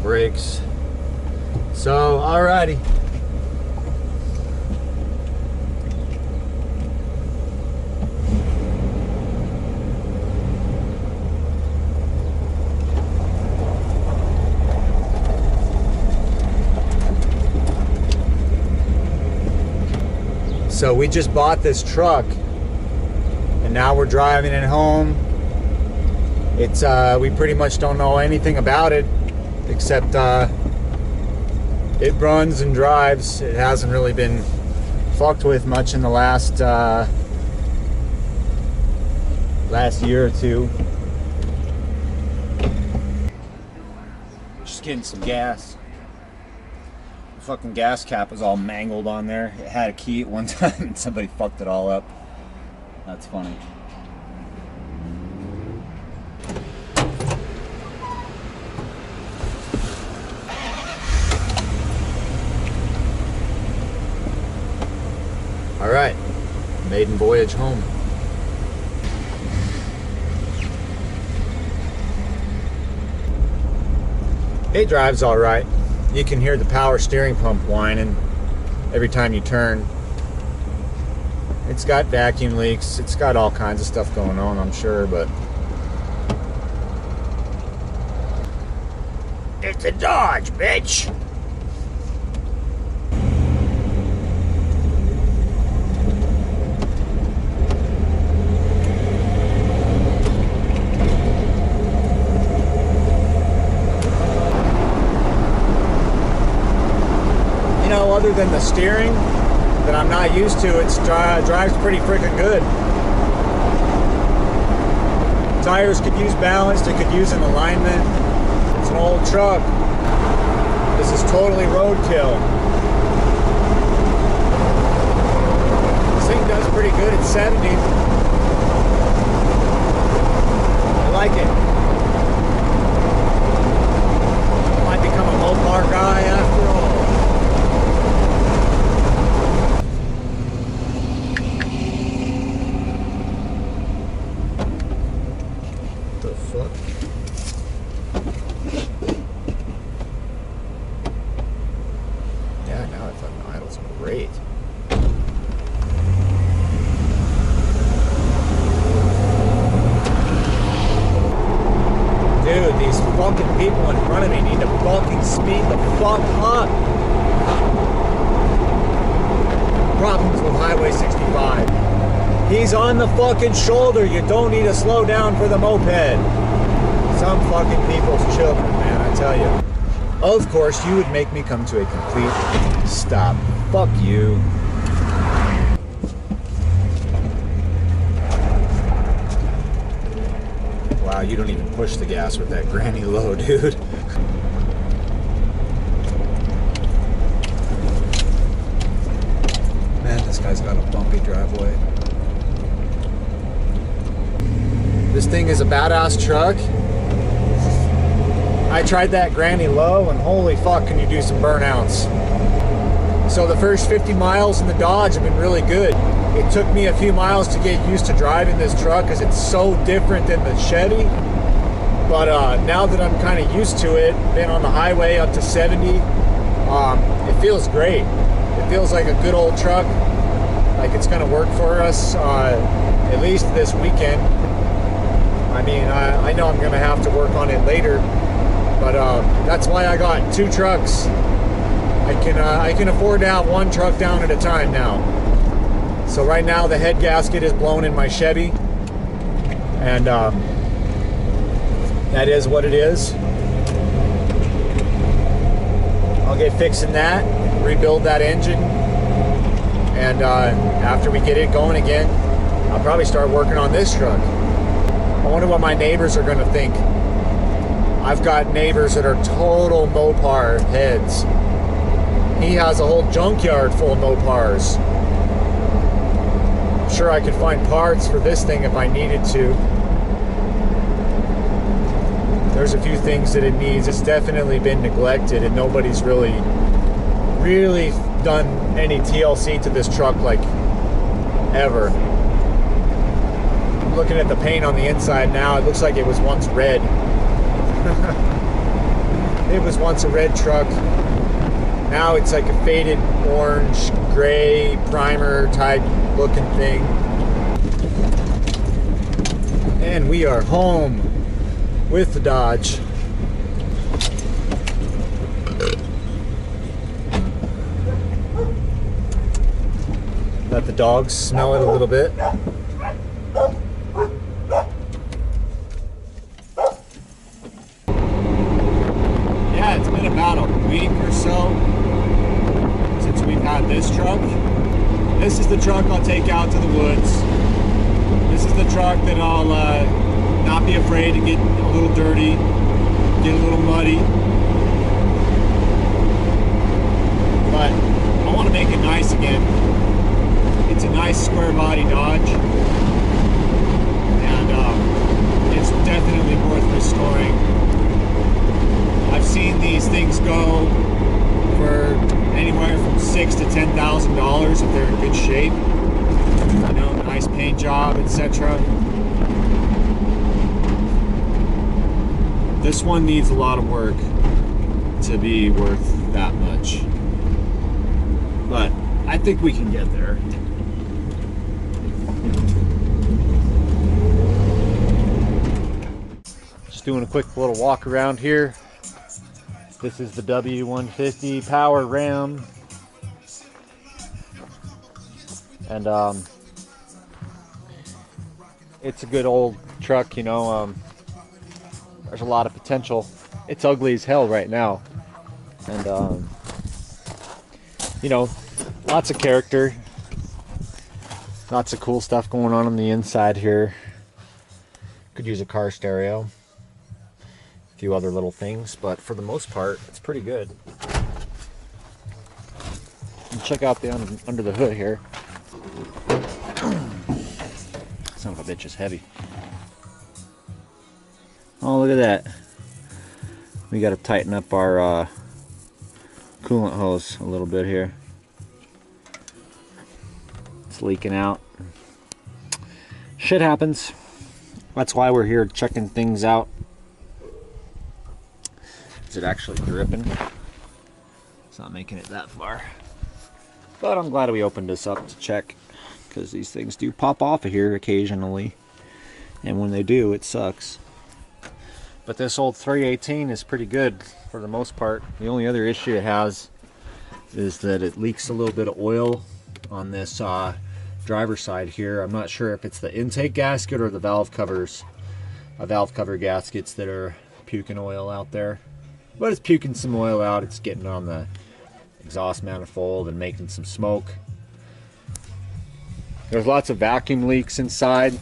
brakes. So, alrighty. So we just bought this truck and now we're driving it home. It's we pretty much don't know anything about it except it runs and drives. It hasn't really been fucked with much in the last year or two. Just getting some gas. The fucking gas cap was all mangled on there. It had a key at one time and somebody fucked it all up. That's funny. All right, maiden voyage home. It drives all right. You can hear the power steering pump whining every time you turn. It's got vacuum leaks. It's got all kinds of stuff going on, I'm sure, but it's a Dodge, bitch. You know, other than the steering that I'm not used to, it drives pretty freaking good. Tires could use balance, it could use an alignment. It's an old truck. This is totally roadkill. This thing does pretty good at 70. I like it. I might become a Mopar guy after all. Yeah, now it fucking idles great. Dude, these fucking people in front of me need to fucking speed the fuck up. Problems with Highway 65. He's on the fucking shoulder. You don't need to slow down for the moped. Some fucking people's children, man, I tell you. Of course, you would make me come to a complete stop. Fuck you. Wow, you don't even push the gas with that granny low, dude. Man, this guy's got a bumpy driveway. This thing is a badass truck. I tried that granny low and holy fuck, can you do some burnouts. So the first 50 miles in the Dodge have been really good. It took me a few miles to get used to driving this truck because it's so different than the Chevy. But now that I'm kind of used to it, been on the highway up to 70, it feels great. It feels like a good old truck, like it's gonna work for us, at least this weekend. I mean, I know I'm gonna have to work on it later, but that's why I got two trucks. I can afford to have one truck down at a time now. So right now the head gasket is blown in my Chevy, and that is what it is. I'll get fixing that, rebuild that engine, and after we get it going again, I'll probably start working on this truck. I wonder what my neighbors are gonna think. I've got neighbors that are total Mopar heads. He has a whole junkyard full of Mopars. I'm sure I could find parts for this thing if I needed to. There's a few things that it needs. It's definitely been neglected and nobody's really done any TLC to this truck like ever. I'm looking at the paint on the inside now. It looks like it was once red. It was once a red truck. Now it's like a faded orange, gray, primer type looking thing. And we are home with the Dodge. Let the dogs smell it a little bit. Yeah, it's been about a week or so since we've had this truck. This is the truck I'll take out to the woods. This is the truck that I'll not be afraid to get a little dirty, get a little muddy. But I want to make it nice again. It's a nice square body Dodge, and it's definitely worth restoring. I've seen these things go for anywhere from $6,000 to $10,000 if they're in good shape. You know, nice paint job, etc. This one needs a lot of work to be worth that much, but I think we can get there. Just doing a quick little walk around here. This is the W150 Power Ram, and it's a good old truck, you know. There's a lot of potential. It's ugly as hell right now, and you know, lots of character, lots of cool stuff going on the inside here. Could use a car stereo, a few other little things, but for the most part, it's pretty good. And check out the under the hood here. Son of a bitch is heavy. Oh, look at that. We got to tighten up our coolant hose a little bit here. It's leaking out. Shit happens. That's why we're here checking things out. Is it actually dripping? It's not making it that far. But I'm glad we opened this up to check, because these things do pop off of here occasionally. And when they do, it sucks. But this old 318 is pretty good for the most part. The only other issue it has is that it leaks a little bit of oil on this driver's side here. I'm not sure if it's the intake gasket or the valve covers, valve cover gaskets that are puking oil out there. But it's puking some oil out. It's getting on the exhaust manifold and making some smoke. There's lots of vacuum leaks inside.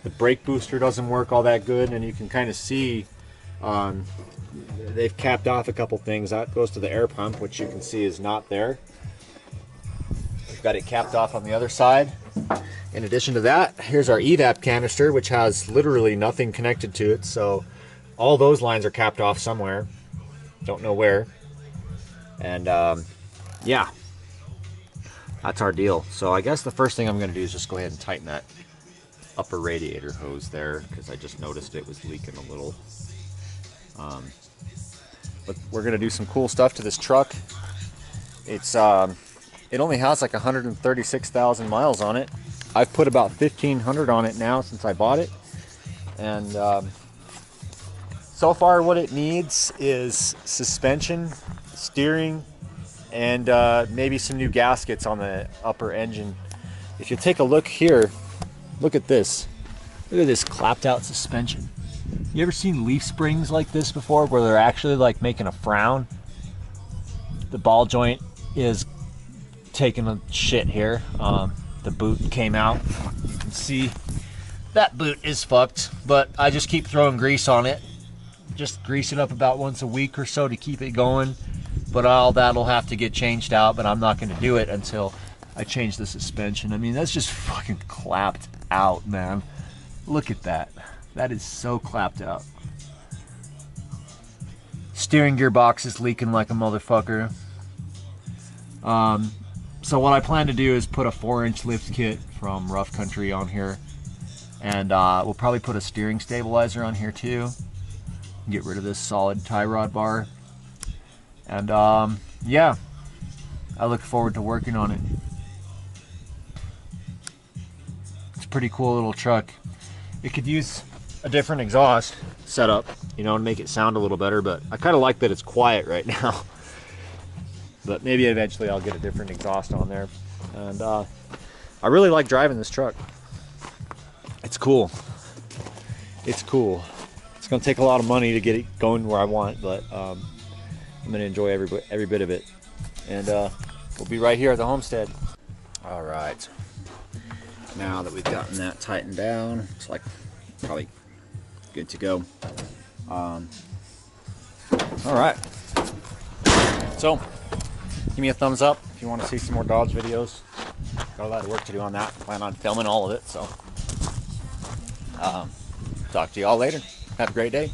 The brake booster doesn't work all that good, and you can kind of see they've capped off a couple things. That goes to the air pump, which you can see is not there. We've got it capped off on the other side. In addition to that, here's our evap canister, which has literally nothing connected to it, so all those lines are capped off somewhere. Don't know where. And yeah, that's our deal. So I guess the first thing I'm going to do is just go ahead and tighten that upper radiator hose there, because I just noticed it was leaking a little. But we're going to do some cool stuff to this truck. It's it only has like 136,000 miles on it. I've put about 1,500 on it now since I bought it, and so far what it needs is suspension, steering, and maybe some new gaskets on the upper engine. If you take a look here, look at this. Look at this clapped out suspension. You ever seen leaf springs like this before, where they're actually like making a frown? The ball joint is taking a shit here. The boot came out. You can see that boot is fucked, but I just keep throwing grease on it. Just grease it up about once a week or so to keep it going. But all that'll have to get changed out, but I'm not going to do it until I change the suspension. I mean, that's just fucking clapped out, man. Look at that. That is so clapped out. Steering gearbox is leaking like a motherfucker. So what I plan to do is put a 4-inch lift kit from Rough Country on here, and we'll probably put a steering stabilizer on here too. Get rid of this solid tie rod bar. And yeah, I look forward to working on it. It's a pretty cool little truck. It could use a different exhaust setup, you know, and make it sound a little better, but I kind of like that it's quiet right now. But maybe eventually I'll get a different exhaust on there. And I really like driving this truck. It's cool. It's cool. It's gonna take a lot of money to get it going where I want, but I'm gonna enjoy every bit of it. And we'll be right here at the homestead. All right. Now that we've gotten that tightened down, it's like probably good to go. All right. So, give me a thumbs up if you want to see some more Dodge videos. Got a lot of work to do on that. Plan on filming all of it. So, talk to you all later. Have a great day.